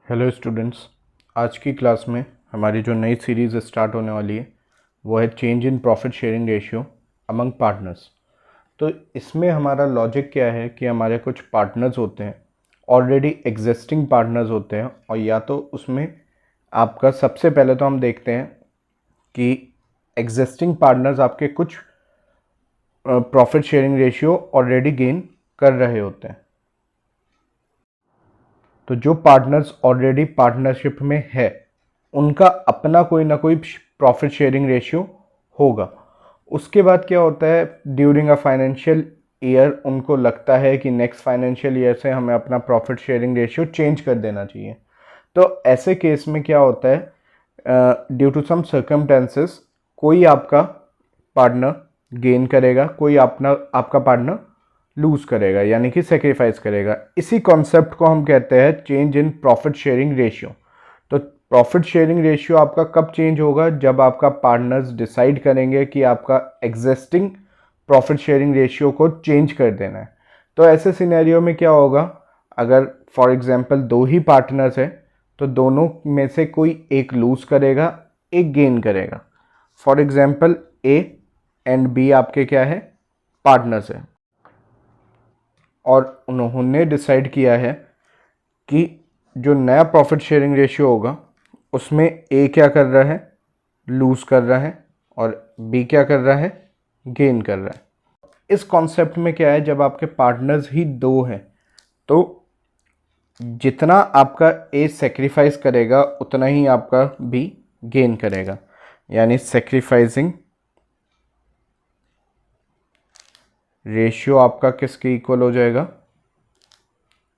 Hello students, आज की class में हमारी जो नई सीरीज़ स्टार्ट होने वाली है वो है change in profit sharing ratio among partners. तो इसमें हमारा लॉजिक क्या है कि हमारे कुछ पार्टनर्स होते हैं, ऑलरेडी एग्जिस्टिंग पार्टनर्स होते हैं, और या तो उसमें आपका सबसे पहले तो हम देखते हैं कि एग्जिस्टिंग पार्टनर्स आपके कुछ profit sharing ratio already gain कर रहे होते हैं। तो जो पार्टनर्स ऑलरेडी पार्टनरशिप में है उनका अपना कोई ना कोई प्रॉफिट शेयरिंग रेशियो होगा। उसके बाद क्या होता है, ड्यूरिंग अ फाइनेंशियल ईयर उनको लगता है कि नेक्स्ट फाइनेंशियल ईयर से हमें अपना प्रॉफिट शेयरिंग रेशियो चेंज कर देना चाहिए। तो ऐसे केस में क्या होता है, ड्यू टू सम सर्कमस्टेंसेस कोई आपका पार्टनर गेन करेगा, कोई आपका पार्टनर लूज़ करेगा, यानी कि सेक्रीफाइस करेगा। इसी कॉन्सेप्ट को हम कहते हैं change in profit sharing ratio. तो प्रॉफिट शेयरिंग रेशियो आपका कब चेंज होगा, जब आपका पार्टनर्स डिसाइड करेंगे कि आपका एग्जिस्टिंग प्रॉफिट शेयरिंग रेशियो को चेंज कर देना है। तो ऐसे सिनेरियो में क्या होगा, अगर फॉर एग्जांपल दो ही पार्टनर्स हैं तो दोनों में से कोई एक लूज़ करेगा, एक गेन करेगा। For example A and B आपके क्या है, पार्टनर्स है, और उन्होंने डिसाइड किया है कि जो नया प्रॉफिट शेयरिंग रेशियो होगा उसमें ए क्या कर रहा है, लूज़ कर रहा है, और बी क्या कर रहा है, गेन कर रहा है। इस कॉन्सेप्ट में क्या है, जब आपके पार्टनर्स ही दो हैं तो जितना आपका ए सेक्रीफाइस करेगा उतना ही आपका बी गेन करेगा, यानी सेक्रीफाइसिंग रेशियो आपका किसके इक्वल हो जाएगा,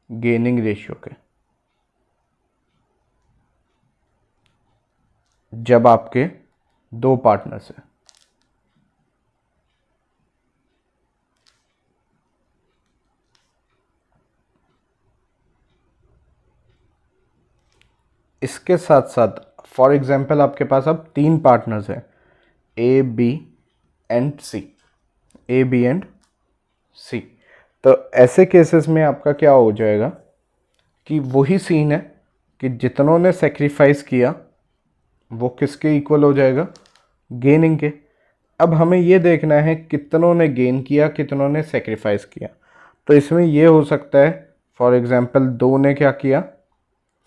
गेनिंग रेशियो के। जब आपके दो पार्टनर्स हैं, इसके साथ साथ फॉर एग्जांपल आपके पास अब तीन पार्टनर्स हैं, A B and C, A B and C. तो ऐसे केसेस में आपका क्या हो जाएगा कि वही सीन है कि जितनों ने सेक्रीफाइस किया वो किसके इक्वल हो जाएगा, गेनिंग के। अब हमें ये देखना है कितनों ने गेन किया, कितनों ने सेक्रीफाइस किया। तो इसमें ये हो सकता है फॉर एग्जांपल दो ने क्या किया,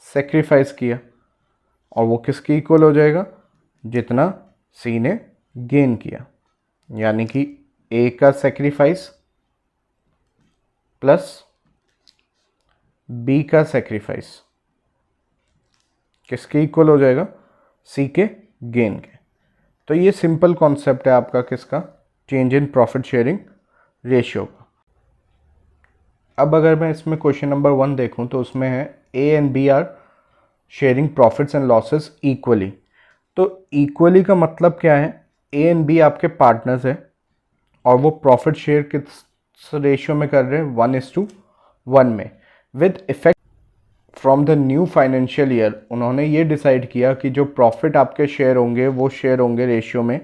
सेक्रीफाइस किया, और वो किसके इक्वल हो जाएगा, जितना सी ने गेन किया, यानी कि ए का सेक्रीफाइस प्लस बी का सेक्रीफाइस किसके इक्वल हो जाएगा, सी के गेन के। तो ये सिंपल कॉन्सेप्ट है आपका किसका, change in profit sharing ratio का। अब अगर मैं इसमें क्वेश्चन नंबर 1 देखूं तो उसमें है A and B are sharing profits and losses equally. तो इक्वली का मतलब क्या है, ए एंड बी आपके पार्टनर्स हैं और वो प्रॉफिट शेयर किस रेशियो में कर रहे हैं, 1:1 में। With effect from the new financial year उन्होंने ये डिसाइड किया कि जो प्रॉफिट आपके शेयर होंगे वो शेयर होंगे रेशियो में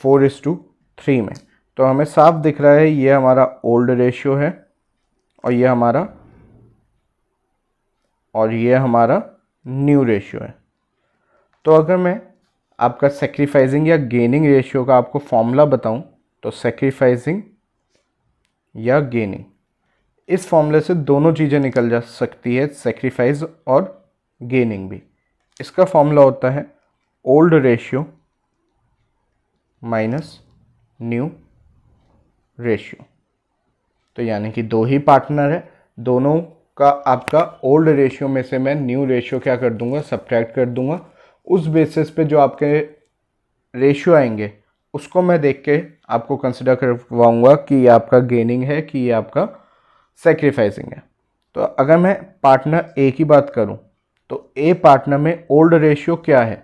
4:3 में। तो हमें साफ दिख रहा है ये हमारा ओल्ड रेशियो है और ये हमारा न्यू रेशियो है। तो अगर मैं आपका सेक्रीफाइसिंग या गेनिंग रेशियो का आपको फॉर्मूला बताऊं तो सेक्रीफाइसिंग या गेनिंग, इस फॉर्मूले से दोनों चीज़ें निकल जा सकती है, सेक्रीफाइस और गेनिंग भी। इसका फॉर्मूला होता है old ratio minus new ratio. तो यानी कि दो ही पार्टनर है, दोनों का आपका ओल्ड रेशियो में से मैं न्यू रेशियो क्या कर दूंगा, सब्ट्रैक्ट कर दूंगा। उस बेसिस पे जो आपके रेशियो आएंगे उसको मैं देख के आपको कंसिडर करवाऊंगा कि ये आपका गेनिंग है कि ये आपका सेक्रीफाइसिंग है। तो अगर मैं पार्टनर ए की बात करूं तो ए पार्टनर में ओल्ड रेशियो क्या है,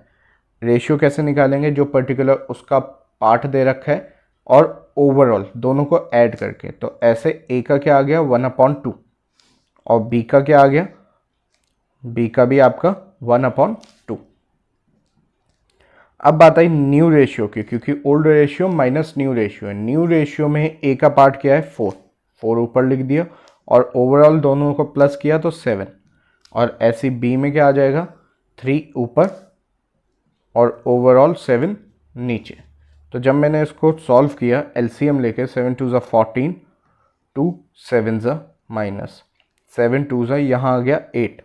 रेशियो कैसे निकालेंगे, जो पर्टिकुलर उसका पार्ट दे रखा है और ओवरऑल दोनों को ऐड करके। तो ऐसे ए का क्या आ गया, 1/2, और बी का क्या आ गया, बी का भी आपका 1/2। अब बात आई न्यू रेशियो की, क्योंकि old ratio minus new ratio है। न्यू रेशियो में ए का पार्ट क्या है, 4 ऊपर लिख दिया, और ओवरऑल दोनों को प्लस किया तो 7। और ऐसी बी में क्या आ जाएगा, 3 ऊपर और ओवरऑल 7 नीचे। तो जब मैंने इसको सॉल्व किया एलसीएम लेके, 7 2 ज़ा 14, 2 7 ज़ा माइनस 7 2 ज़ा यहाँ आ गया 8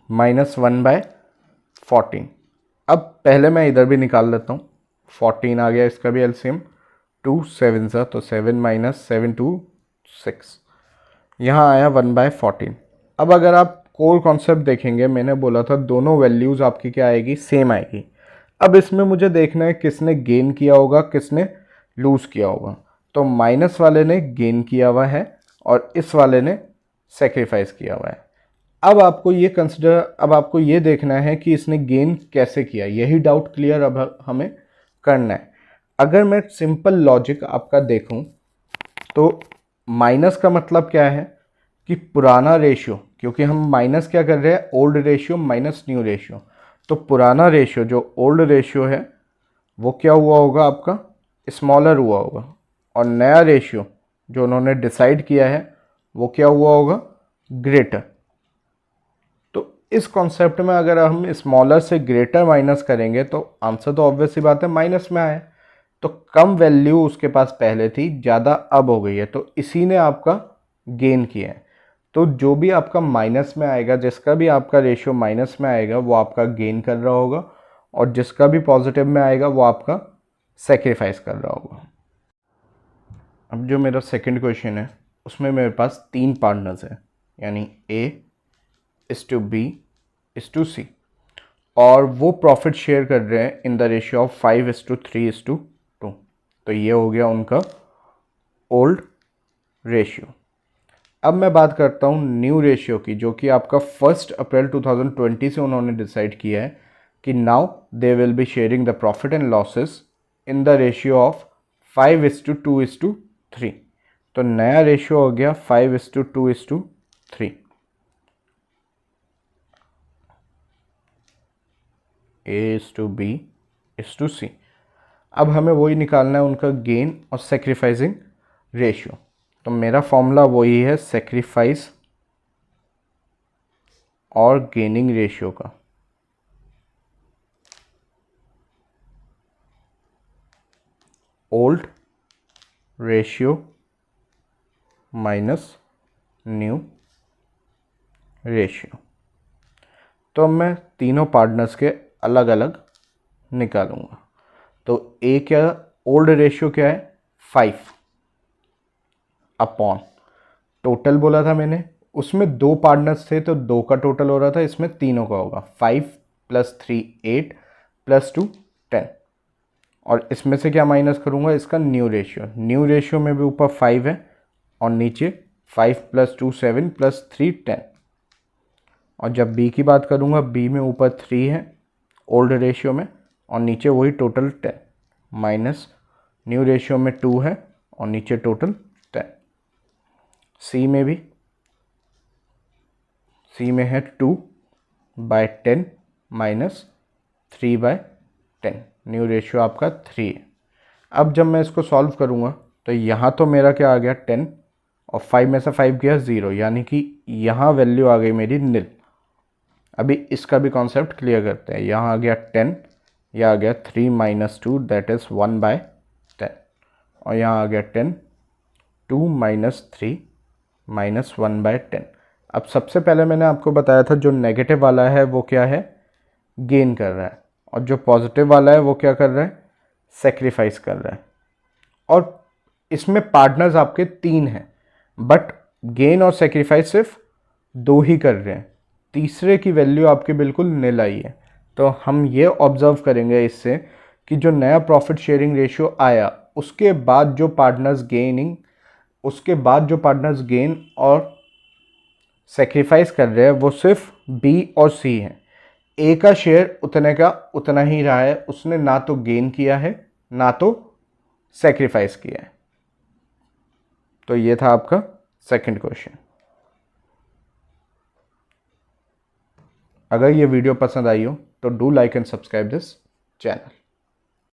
माइनस 1/14। अब पहले मैं इधर भी निकाल लेता हूँ, 14 आ गया, इसका भी एलसीएम, 2 7 ज़ा तो 7 माइनस 7 2 6, यहाँ आया 1/14। अब अगर आप कोर कॉन्सेप्ट देखेंगे, मैंने बोला था दोनों वैल्यूज़ आपकी क्या आएगी, सेम आएगी। अब इसमें मुझे देखना है किसने गेन किया होगा, किसने लूज़ किया होगा। तो माइनस वाले ने गेन किया हुआ है और इस वाले ने सेक्रीफाइस किया हुआ है। अब आपको ये देखना है कि इसने गेन कैसे किया, यही डाउट क्लियर अब हमें करना है। अगर मैं सिंपल लॉजिक आपका देखूं तो माइनस का मतलब क्या है कि पुराना रेशियो, क्योंकि हम माइनस क्या कर रहे हैं, old ratio minus new ratio. तो पुराना रेशियो जो ओल्ड रेशियो है वो क्या हुआ होगा, आपका स्मॉलर हुआ होगा, और नया रेशियो जो उन्होंने डिसाइड किया है वो क्या हुआ होगा, ग्रेटर। तो इस कॉन्सेप्ट में अगर हम स्मॉलर से ग्रेटर माइनस करेंगे तो आंसर तो ऑब्वियस सी बात है माइनस में आए। तो कम वैल्यू उसके पास पहले थी, ज़्यादा अब हो गई है, तो इसी ने आपका गेन किया है। तो जो भी आपका माइनस में आएगा, जिसका भी आपका रेशियो माइनस में आएगा वो आपका गेन कर रहा होगा, और जिसका भी पॉजिटिव में आएगा वो आपका सेक्रीफाइस कर रहा होगा। अब जो मेरा सेकंड क्वेश्चन है उसमें मेरे पास 3 पार्टनर्स हैं, यानी A:B:C, और वो प्रॉफिट शेयर कर रहे हैं इन द रेशियो ऑफ 5:3:2। तो ये हो गया उनका ओल्ड रेशियो। अब मैं बात करता हूँ न्यू रेशियो की, जो कि आपका 1 अप्रैल 2020 से उन्होंने डिसाइड किया है कि now they will be sharing the profit and losses in the ratio of 5:2:3। तो नया रेशियो हो गया 5:2:3। A:2B:C। अब हमें वही निकालना है उनका गेन और सेक्रीफाइसिंग रेशियो। तो मेरा फॉर्मूला वही है सेक्रीफाइस और गेनिंग रेशियो का। Old ratio minus new ratio. तो अब मैं तीनों पार्टनर्स के अलग अलग निकालूंगा। तो ए क्या, ओल्ड रेशियो क्या है, 5 अपॉन टोटल बोला था मैंने, उसमें 2 पार्टनर्स थे तो 2 का टोटल हो रहा था, इसमें तीनों का होगा 5 + 3 8 + 2 10। और इसमें से क्या माइनस करूंगा, इसका न्यू रेशियो में भी ऊपर 5 है और नीचे 5 + 2 7 + 3 10। और जब बी की बात करूंगा, बी में ऊपर 3 है ओल्ड रेशियो में और नीचे वही टोटल 10, माइनस न्यू रेशियो में 2 है और नीचे टोटल 10। सी में है 2/10 माइनस 3/10, न्यू रेशियो आपका 3 है। अब जब मैं इसको सॉल्व करूंगा तो यहाँ तो मेरा क्या आ गया 10 और 5 में से 5 गया 0, यानी कि यहाँ वैल्यू आ गई मेरी निल। अभी इसका भी कॉन्सेप्ट क्लियर करते हैं। यहाँ आ गया 10, यह आ गया 3 - 2 दैट इज़ 1/10, और यहाँ आ गया 10 2 - 3 - 1/10। अब सबसे पहले मैंने आपको बताया था जो नेगेटिव वाला है वो क्या है, गेन कर रहा है, और जो पॉजिटिव वाला है वो क्या कर रहा है, सेक्रीफाइस कर रहा है। और इसमें पार्टनर्स आपके 3 हैं, बट गेन और सेक्रीफाइस सिर्फ 2 ही कर रहे हैं, तीसरे की वैल्यू आपकी बिल्कुल निल आई है। तो हम ये ऑब्जर्व करेंगे इससे कि जो नया प्रॉफिट शेयरिंग रेशियो आया उसके बाद जो पार्टनर्स गेन और सेक्रीफाइस कर रहे हैं वो सिर्फ बी और सी हैं। ए का शेयर उतने का उतना ही रहा है, उसने ना तो गेन किया है ना तो सेक्रीफाइस किया है। तो ये था आपका सेकंड क्वेश्चन। अगर ये वीडियो पसंद आई हो तो do like and subscribe this channel.